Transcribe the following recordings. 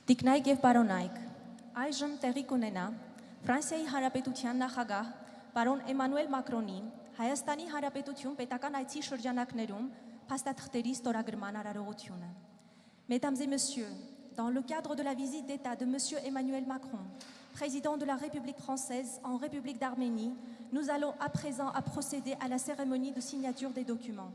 Տիկնայք եւ պարոնայք, այժմ տեղի կունենա Ֆրանսիայի Հանրապետության նախագահ պարոն Էմանուել Մակրոնի Հայաստանի Հանրապետություն պետական այցի շրջանակներում փաստաթղթերի ստորագրման արարողությունը։ Mesdames et messieurs, dans le cadre de la visite d'État de monsieur Emmanuel Macron, président de la République française en République d'Arménie, nous allons à présent procéder à la cérémonie de signature des documents.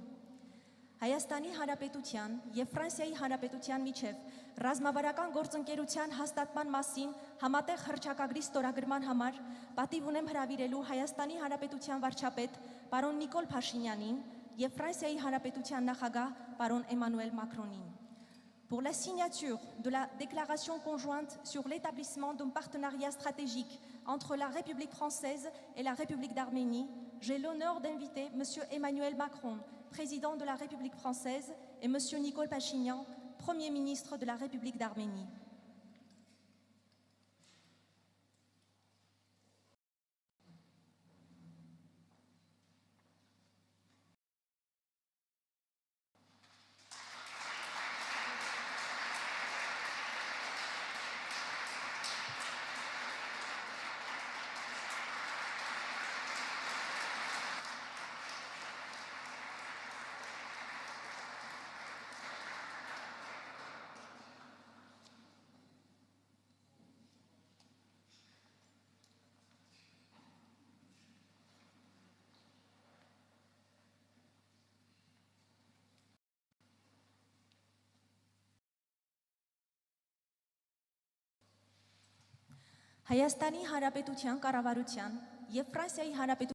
Հայաստանի Հանրապետության եւ Ֆրանսիայի Հանրապետության միջև ռազմավարական գործընկերության հաստատման մասին համատեղ հռչակագրի ստորագրման համար պատիվ ունեմ հրավիրելու Հայաստանի Հանրապետության վարչապետ պարոն Նիկոլ Փաշինյանին եւ Ֆրանսիայի Հանրապետության նախագահ պարոն Էմանուել Մակրոնին. Pour la signature de la déclaration conjointe sur l'établissement d'un partenariat stratégique entre la République française et la République d'Arménie, j'ai l'honneur d'inviter M. Emmanuel Macron, président de la République française, et M. Nicole Pachinian, Premier ministre de la République d'Arménie. Հայաստանի Հանրապետության կառավարության եւ Ֆրանսիայի Հանրապետության